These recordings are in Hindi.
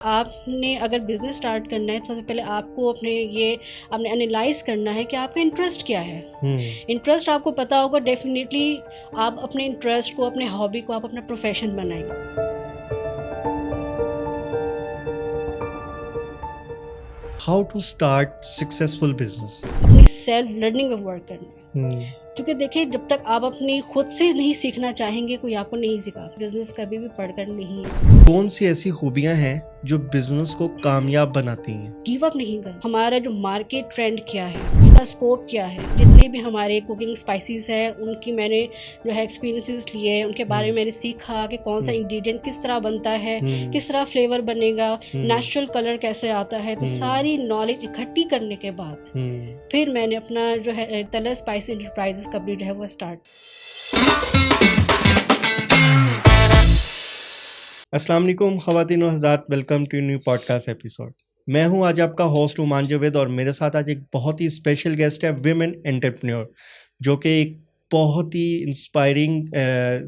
आपने अगर बिज़नेस स्टार्ट करना है तो सबसे पहले आपको आपने एनालाइज करना है कि आपका इंटरेस्ट क्या है। इंटरेस्ट आपको पता होगा, डेफिनेटली आप अपने इंटरेस्ट को, अपने हॉबी को आप अपना प्रोफेशन बनाएंगे। How to start successful business? अपनी सेल्फ लर्निंग में वर्क करना है। क्योंकि देखिए, जब तक आप अपनी खुद से नहीं सीखना चाहेंगे, कोई आपको नहीं सिखा सकता। बिजनेस कभी भी पढ़कर नहीं है। कौन सी ऐसी खूबियां हैं जो बिजनेस को कामयाब बनाती हैं? गिव अप नहीं करना। हमारा जो मार्केट ट्रेंड क्या है, उसका स्कोप क्या है, जितने भी हमारे कुकिंग स्पाइसेस है उनकी मैंने जो है एक्सपीरियंसेस लिए, उनके बारे में मैंने सीखा कि कौन सा इंग्रेडिएंट किस तरह बनता है, किस तरह फ्लेवर बनेगा, नेचुरल कलर कैसे आता है। तो सारी नॉलेज इकट्ठी करने के बाद फिर मैंने अपना जो है तलत स्पाइस एंटरप्राइजेस कंपनी जो है वो स्टार्ट। अस्सलाम वालेकुम ख़वातीन और हज़रात, welcome to new podcast episode. मैं हूं आज आपका होस्ट उमान जावेद और मेरे साथ आज एक बहुत ही स्पेशल गेस्ट है, विमेन एंटरप्रेन्योर, जो कि एक बहुत ही इंस्पायरिंग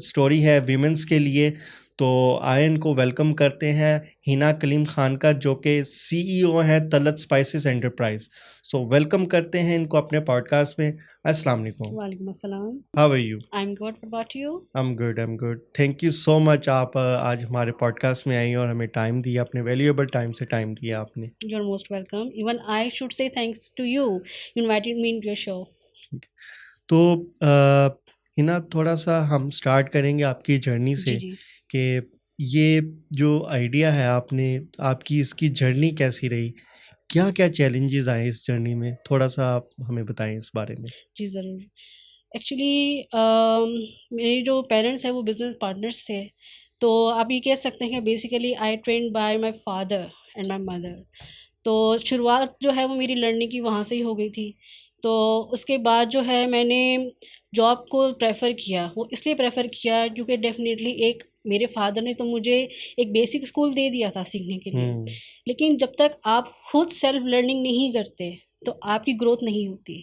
स्टोरी है वीमेंस के लिए। तो आए इनको वेलकम करते हैं हिना कलीम खान का, जो कि CEO है Talat spices enterprise. So welcome करते हैं इनको अपने पॉडकास्ट में। अस्सलाम वालेकुम। वालेकुम अस्सलाम। How are you? I am good, what about you? I am good. Thank you so much, आप आज हमारे पॉडकास्ट में आई और हमें टाइम दिया, अपने वैल्यूएबल टाइम से टाइम दिया आपने। You are most welcome. Even I should say thanks to you, you invited me into your show. तो हिना, थोड़ा सा हम स्टार्ट करेंगे आपकी जर्नी से जी। कि ये जो आइडिया है आपकी इसकी जर्नी कैसी रही, क्या क्या चैलेंजेस आए इस जर्नी में, थोड़ा सा आप हमें बताएं इस बारे में। जी ज़रूर। एक्चुअली मेरे जो पेरेंट्स हैं वो बिज़नेस पार्टनर्स थे। तो आप ये कह सकते हैं कि basically I trained by my father and my mother. तो शुरुआत जो है वो मेरी लर्निंग की वहाँ से ही हो गई थी। तो उसके बाद जो है मैंने जॉब को प्रेफर किया। वो इसलिए प्रेफर किया क्योंकि डेफिनेटली एक मेरे फादर ने तो मुझे एक बेसिक स्कूल दे दिया था सीखने के लिए, लेकिन जब तक आप खुद सेल्फ लर्निंग नहीं करते तो आपकी ग्रोथ नहीं होती।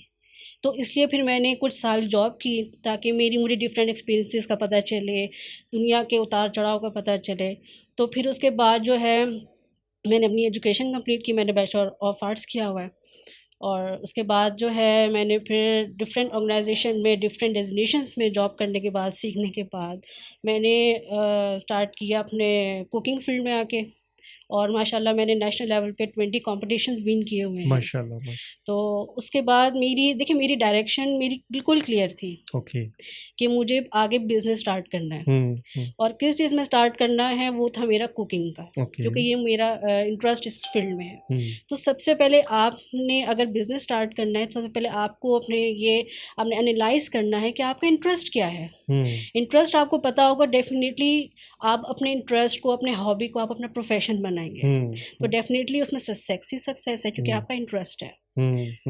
तो इसलिए फिर मैंने कुछ साल जॉब की ताकि मुझे डिफरेंट एक्सपीरियंसेस का पता चले, दुनिया के उतार चढ़ाव का पता चले। तो फिर उसके बाद जो है मैंने अपनी एजुकेशन कंप्लीट की। मैंने बैचलर ऑफ आर्ट्स किया हुआ है। और उसके बाद जो है मैंने फिर डिफरेंट ऑर्गेनाइजेशन में, डिफरेंट डेजिग्नेशंस में जॉब करने के बाद, सीखने के बाद मैंने स्टार्ट किया अपने कुकिंग फील्ड में आके। और माशाल्लाह मैंने नेशनल लेवल पे 20 कॉम्पिटिशन्स विन किए हुए हैं। माशाल्लाह। तो उसके बाद मेरी डायरेक्शन मेरी बिल्कुल क्लियर थी ओके। कि मुझे आगे बिजनेस स्टार्ट करना है। और किस चीज़ में स्टार्ट करना है वो था मेरा कुकिंग का, क्योंकि ये मेरा इंटरेस्ट इस फील्ड में है। तो सबसे पहले आपने अगर बिजनेस स्टार्ट करना है तो सबसे पहले आपको आपने एनालाइज करना है कि आपका इंटरेस्ट क्या है। इंटरेस्ट आपको पता होगा, डेफिनेटली आप अपने इंटरेस्ट को, अपने हॉबी को आप अपना प्रोफेशन बनाएंगे। तो डेफिनेटली उसमें सक्सेस है क्योंकि आपका इंटरेस्ट है।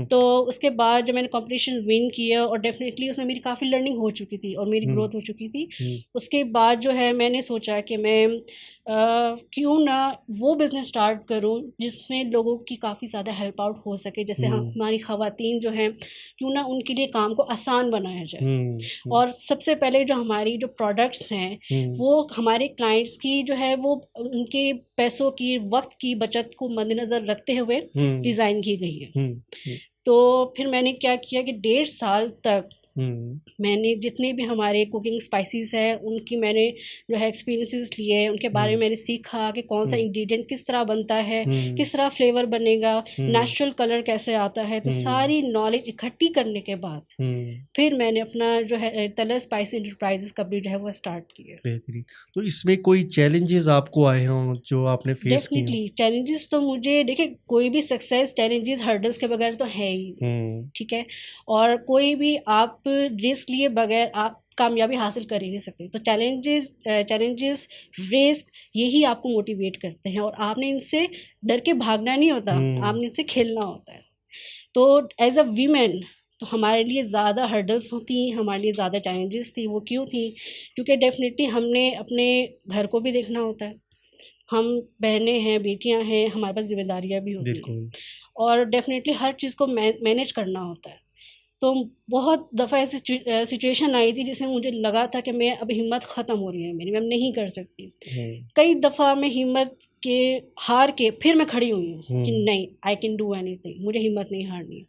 तो उसके बाद जब मैंने कंपटीशन विन किया और डेफिनेटली उसमें मेरी काफ़ी लर्निंग हो चुकी थी और मेरी ग्रोथ हो चुकी थी। उसके बाद जो है मैंने सोचा कि मैं क्यों ना वो बिज़नेस स्टार्ट करूं जिसमें लोगों की काफ़ी ज़्यादा हेल्प आउट हो सके। जैसे हमारी ख़वातीन जो हैं, क्यों ना उनके लिए काम को आसान बनाया जाए। और सबसे पहले जो हमारी जो प्रोडक्ट्स हैं वो हमारे क्लाइंट्स की जो है वो उनके पैसों की, वक्त की बचत को मद्देनज़र रखते हुए डिज़ाइन की गई है। तो फिर मैंने क्या किया कि 1.5 साल तक मैंने जितने भी हमारे कुकिंग स्पाइसेस हैं उनकी मैंने जो है एक्सपीरियंसेस लिए, उनके बारे में मैंने सीखा कि कौन सा इंग्रेडिएंट किस तरह बनता है, किस तरह फ्लेवर बनेगा, नेचुरल कलर कैसे आता है। तो सारी नॉलेज इकट्ठी करने के बाद फिर मैंने अपना जो है तलत स्पाइस एंटरप्राइजेस कंपनी जो है वो स्टार्ट की है। बेहतरीन। तो इसमें कोई चैलेंजेस आपको आए हों जो आपने फेस किए? डेफिनेटली चैलेंजेस तो मुझे, देखिए कोई भी सक्सेस चैलेंजेस, हर्डल्स के बगैर तो है ही, ठीक है। और कोई भी आप रिस्क लिए बगैर आप कामयाबी हासिल कर ही नहीं सकते। तो चैलेंजेस रिस्क यही आपको मोटिवेट करते हैं और आपने इनसे डर के भागना नहीं होता, आपने इनसे खेलना होता है। तो एज अ वीमेन तो हमारे लिए ज़्यादा हर्डल्स होती, हमारे लिए ज़्यादा चैलेंजेस थी। वो क्यों थी? क्योंकि डेफिनेटली हमने अपने घर को भी देखना होता है, हम बहनें हैं, बेटियां हैं, हमारे पास जिम्मेदारियां भी होती हैं और डेफिनेटली हर चीज़ को मैनेज करना होता है। तो बहुत दफ़ा ऐसी सिचुएशन आई थी जिसमें मुझे लगा था कि मैं अब हिम्मत ख़त्म हो रही है मेरी, मैं नहीं कर सकती। कई दफ़ा मैं हिम्मत के हार के फिर मैं खड़ी हुई हूँ कि नहीं, आई कैन डू एनीथिंग, मुझे हिम्मत नहीं हारनी है।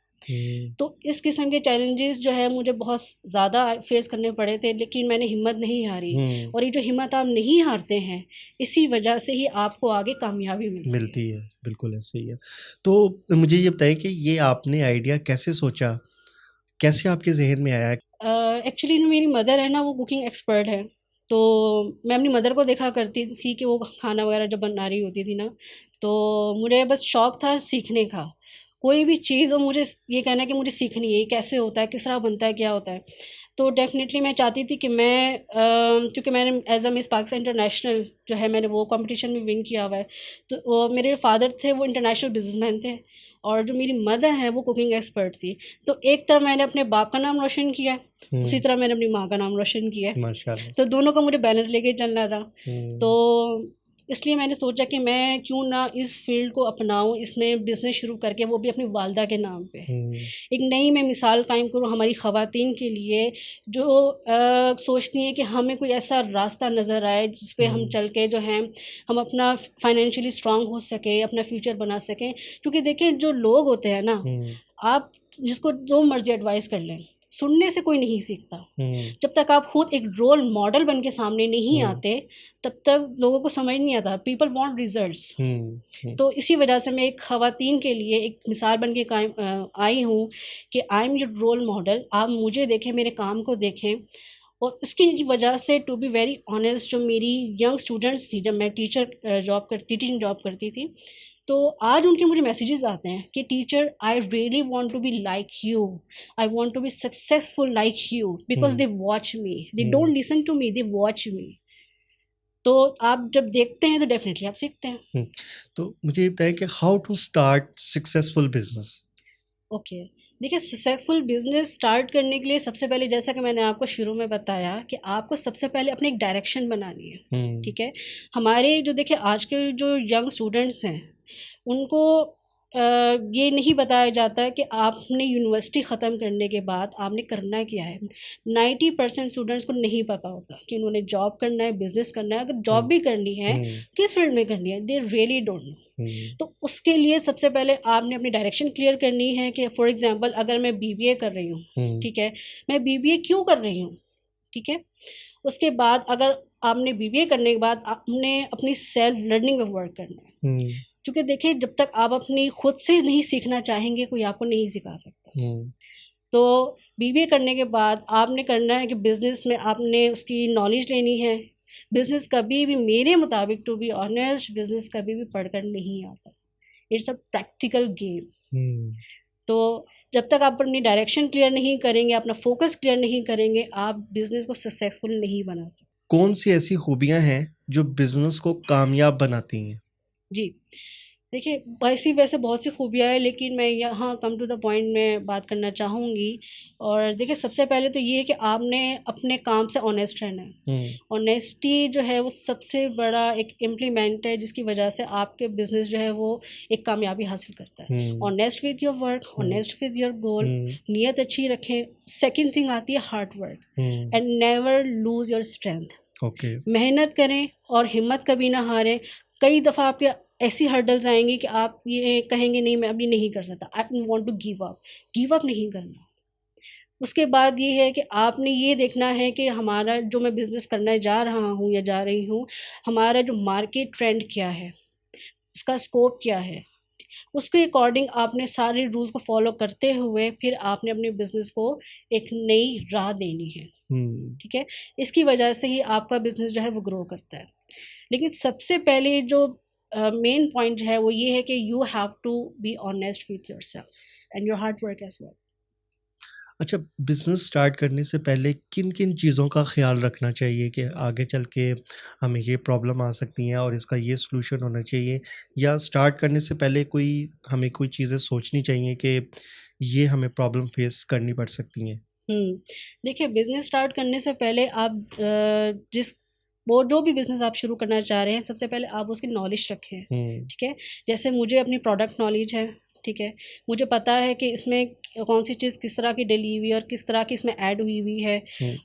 तो इस किस्म के चैलेंजेस जो है मुझे बहुत ज़्यादा फेस करने पड़े थे, लेकिन मैंने हिम्मत नहीं हारी। और ये जो हिम्मत आप नहीं हारते हैं, इसी वजह से ही आपको आगे कामयाबी मिलती है। बिल्कुल ऐसे ही है। तो मुझे ये बताइए कि ये आपने आइडिया कैसे सोचा, कैसे आपके जहन में आया? एक्चुअली मेरी मदर है ना, वो कुकिंग एक्सपर्ट है, तो मैं अपनी मदर को देखा करती थी कि वो खाना वगैरह जब बना रही होती थी ना, तो मुझे बस शौक़ था सीखने का। कोई भी चीज़, और मुझे ये कहना है कि मुझे सीखनी है, कैसे होता है, किस तरह बनता है, क्या होता है। तो डेफ़िनेटली मैं चाहती थी कि मैं क्योंकि मैंने as a miss Pakistan international जो है, मैंने वो कॉम्पिटिशन में विन किया हुआ है। तो मेरे फादर थे, वो इंटरनेशनल बिजनेसमैन थे, और जो मेरी मदर है वो कुकिंग एक्सपर्ट थी। तो एक तरफ मैंने अपने बाप का नाम रोशन किया, उसी तरह मैंने अपनी माँ का नाम रोशन किया। माशाल्लाह। तो दोनों का मुझे बैलेंस लेके चलना था। तो इसलिए मैंने सोचा कि मैं क्यों ना इस फील्ड को अपनाऊं, इसमें बिज़नेस शुरू करके, वो भी अपनी वालदा के नाम पे। एक नई मैं मिसाल कायम करूं हमारी ख़वातीन के लिए, जो सोचती हैं कि हमें कोई ऐसा रास्ता नज़र आए जिस पे हम चल के जो है हम अपना फाइनेंशियली स्ट्रांग हो सके, अपना फ्यूचर बना सकें। क्योंकि देखिए, जो लोग होते हैं ना, आप जिसको जो मर्जी एडवाइस कर लें, सुनने से कोई नहीं सीखता। जब तक आप खुद एक रोल मॉडल बन के सामने नहीं आते, तब तक लोगों को समझ नहीं आता। People want results. तो इसी वजह से मैं एक ख़वातीन के लिए एक मिसाल बन के आई हूँ कि I am your role model. आप मुझे देखें, मेरे काम को देखें। और इसकी वजह से, टू बी वेरी ऑनेस्ट, जो मेरी यंग स्टूडेंट्स थी, जब मैं टीचिंग जॉब करती थी, तो आज उनके मुझे मैसेजेस आते हैं कि teacher, I really want to be like you, I want to be successful like you, because they watch me, they don't listen to me, they watch me. तो आप जब देखते हैं तो डेफिनेटली आप सीखते हैं। तो मुझे ये बताइए कि how to start successful business. Okay, देखिए, सक्सेसफुल बिजनेस स्टार्ट करने के लिए सबसे पहले, जैसा कि मैंने आपको शुरू में बताया, कि आपको सबसे पहले अपनी एक डायरेक्शन बनानी है। ठीक है, हमारे जो देखिए आज के जो यंग स्टूडेंट्स हैं, उनको ये नहीं बताया जाता है कि आपने यूनिवर्सिटी ख़त्म करने के बाद आपने करना क्या है। 90% स्टूडेंट्स को नहीं पता होता कि उन्होंने जॉब करना है, बिज़नेस करना है। अगर जॉब भी करनी है, किस फील्ड में करनी है, दे रियली डोंट नो। तो उसके लिए सबसे पहले आपने अपनी डायरेक्शन क्लियर करनी है कि फॉर एग्ज़ाम्पल, अगर मैं BBA कर रही हूँ, ठीक है, मैं BBA क्यों कर रही हूँ, ठीक है। उसके बाद अगर आपने BBA करने के बाद आपने अपनी सेल्फ लर्निंग में वर्क करना है, क्योंकि देखिए, जब तक आप अपनी खुद से नहीं सीखना चाहेंगे, कोई आपको नहीं सिखा सकता। तो BBA करने के बाद आपने करना है कि बिज़नेस में आपने उसकी नॉलेज लेनी है। बिज़नेस कभी भी, मेरे मुताबिक, टू बी ऑनेस्ट, बिज़नेस कभी भी पढ़कर नहीं आता। It's a practical game. तो जब तक आप अपनी डायरेक्शन क्लियर नहीं करेंगे, अपना फोकस क्लियर नहीं करेंगे, आप बिज़नेस को सक्सेसफुल नहीं बना सकते। कौन सी ऐसी खूबियाँ हैं जो बिज़नेस को कामयाब बनाती हैं? जी, देखिए, वैसे बहुत सी खूबियाँ हैं, लेकिन मैं यहाँ कम टू द पॉइंट में बात करना चाहूँगी। और देखिए, सबसे पहले तो ये है कि आपने अपने काम से ऑनेस्ट रहना है। ऑनेस्टी जो है वो सबसे बड़ा एक इम्प्लीमेंट है, जिसकी वजह से आपके बिज़नेस जो है वो एक कामयाबी हासिल करता है। Honest with your work, honest with your goal, नीयत अच्छी रखें। सेकेंड थिंग आती है hard work, and never lose your strength. मेहनत करें और हिम्मत कभी ना हारें। कई दफ़ा आपके ऐसी हर्डल्स आएंगी कि आप ये कहेंगे, नहीं, मैं अभी नहीं कर सकता, I want to give up नहीं करना। उसके बाद ये है कि आपने ये देखना है कि हमारा जो मैं बिज़नेस करने जा रहा हूँ या जा रही हूँ, हमारा जो मार्केट ट्रेंड क्या है, उसका स्कोप क्या है, उसके अकॉर्डिंग आपने सारे रूल्स को फॉलो करते हुए फिर आपने अपने बिज़नेस को एक नई राह देनी है। ठीक है, इसकी वजह से ही आपका बिज़नेस जो है वो ग्रो करता है। लेकिन सबसे पहले जो मेन पॉइंट है वो ये है कि you have to be honest with yourself and your hard work as well. अच्छा, बिज़नेस स्टार्ट करने से पहले किन किन चीज़ों का ख्याल रखना चाहिए कि आगे चल के हमें ये प्रॉब्लम आ सकती हैं और इसका ये सलूशन होना चाहिए, या स्टार्ट करने से पहले हमें कोई चीज़ें सोचनी चाहिए कि ये हमें प्रॉब्लम फेस करनी पड़ सकती हैं? देखिए, बिज़नेस स्टार्ट करने से पहले आप जो भी बिज़नेस आप शुरू करना चाह रहे हैं, सबसे पहले आप उसकी नॉलेज रखें। ठीक है, जैसे मुझे अपनी प्रोडक्ट नॉलेज है, ठीक है, मुझे पता है कि इसमें कौन सी चीज़ किस तरह की डली हुई है और किस तरह की इसमें ऐड हुई है।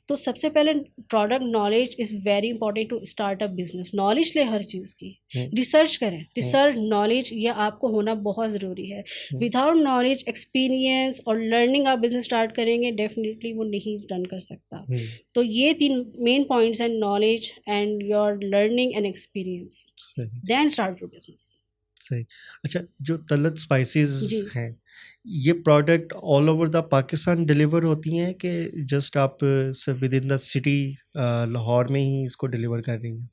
तो सबसे पहले product knowledge is very important to start a business. Knowledge ले हर चीज़ की, रिसर्च करें, रिसर्च नॉलेज ये आपको होना बहुत ज़रूरी है। विदाउट नॉलेज, एक्सपीरियंस और लर्निंग आप बिजनेस स्टार्ट करेंगे, डेफिनेटली वो नहीं रन कर सकता। तो ये 3 मेन पॉइंट्स हैं, knowledge and your learning and experience, then start your business. सही। अच्छा, जो तलत स्पाइसेस हैं, ये product all over the Pakistan deliver होती हैं कि जस्ट आप सिर्फ within the city Lahore में ही इसको डिलीवर कर रही हैं?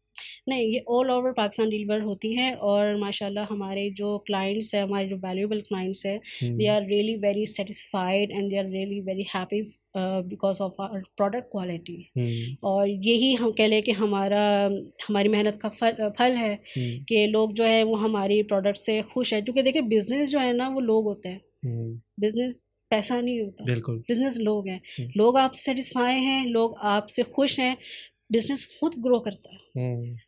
नहीं, ये ऑल ओवर पाकिस्तान डिलीवर होती हैं और माशाल्लाह हमारे जो क्लाइंट्स हैं, हमारे जो वैल्यूएबल क्लाइंट्स हैं, they are really very satisfied and they are really very happy because of our product quality. और यही हम कह लें कि हमारी मेहनत का फल है कि लोग जो है वो हमारी प्रोडक्ट से खुश है। क्योंकि देखिए बिजनेस जो है ना वो लोग होते हैं, बिजनेस पैसा नहीं होता, बिल्कुल, बिजनेस लोग हैं। लोग आपसे सेटिस्फाई हैं, लोग आपसे खुश हैं, बिजनेस खुद ग्रो करता है।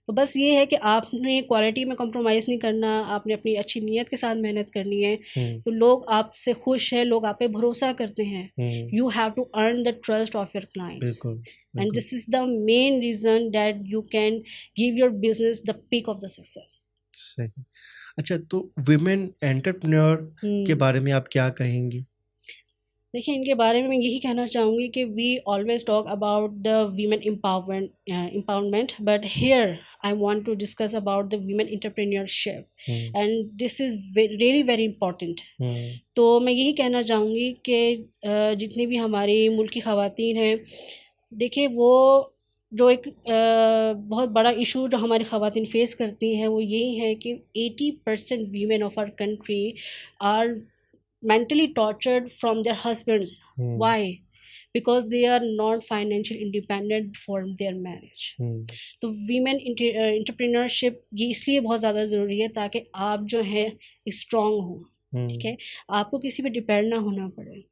तो बस ये है कि आपने क्वालिटी में कॉम्प्रोमाइज़ नहीं करना, आपने अपनी अच्छी नीयत के साथ मेहनत करनी है। तो लोग आपसे खुश हैं, लोग आप पे भरोसा करते हैं। You have to earn the trust of your clients and this is the main reason that you can give your business the peak of the success. सही। अच्छा, तो विमेन एंटरप्रेन्योर के बारे में आप क्या कहेंगी? देखिए, इनके बारे में मैं यही कहना चाहूँगी कि we always talk about the women empowerment, but here I want to discuss about the women entrepreneurship and this is really very important. तो मैं यही कहना चाहूँगी कि जितनी भी हमारी मुल्क की ख़वातीन हैं, देखिए वो जो एक बहुत बड़ा इशू जो हमारी ख़वातीन फेस करती हैं वो यही है कि 80% women of our country are mentally tortured from their husbands. Why? Because they are not financially independent for their marriage. तो वीमेन एंटरप्रेन्योरशिप ये इसलिए बहुत ज़्यादा ज़रूरी है ताकि आप जो है स्ट्रॉन्ग हो, ठीक है, आपको किसी पे डिपेंड ना होना पड़े।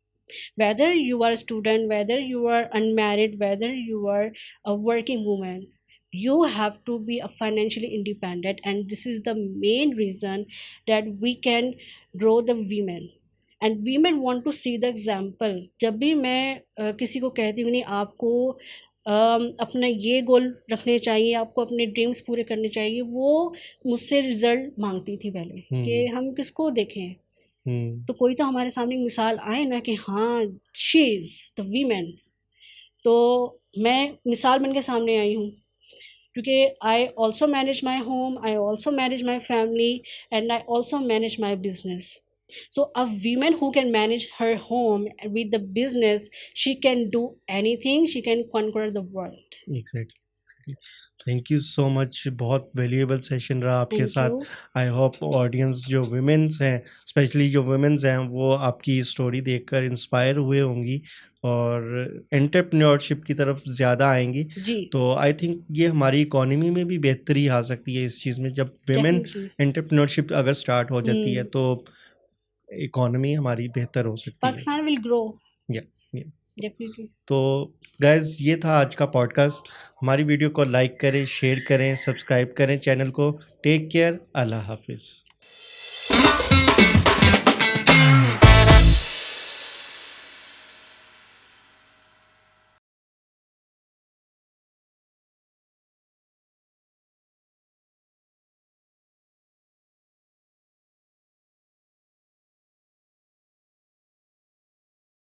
Whether you are a student, whether you are unmarried, whether you are a working woman, you have to be a financially independent, and this is the main reason that we can grow the women. And women want to see the example. जब भी मैं किसी को कहती हूँ नहीं आपको अपना ये गोल रखने चाहिए, आपको अपने ड्रीम्स पूरे करने चाहिए, वो मुझसे रिजल्ट मांगती थी पहले कि हम किसको देखें। तो कोई तो हमारे सामने मिसाल आए ना कि हाँ शी इज़ द वीमेन। तो मैं मिसाल बन के सामने आई हूँ क्योंकि I also manage my home, I also manage my family and I also manage my business. So a woman who can manage her home with the business, she can do anything, she can conquer the world. Exactly. Thank you so much, बहुत वैल्यूएबल सेशन रहा आपके साथ. आई होप ऑडियंस जो वुमेन्स हैं, स्पेशली जो वुमेन्स हैं, वो आपकी स्टोरी देखकर इंस्पायर हुए होंगी और एंटरप्रेन्योरशिप की तरफ ज़्यादा आएंगी. तो आई थिंक ये हमारी इकोनॉमी में भी बेहतरी आ सकती है इस चीज़ में. जब वुमेन एंटरप्रेन्योरशिप अगर स्टार्ट हो जाती है तो इकोनॉमी हमारी बेहतर हो सकती है. Pakistan will grow. डेफिनेटली. तो गाइज, ये था आज का पॉडकास्ट. हमारी वीडियो को लाइक करें, शेयर करें, सब्सक्राइब करें चैनल को. Take care. अल्लाह हाफिज़.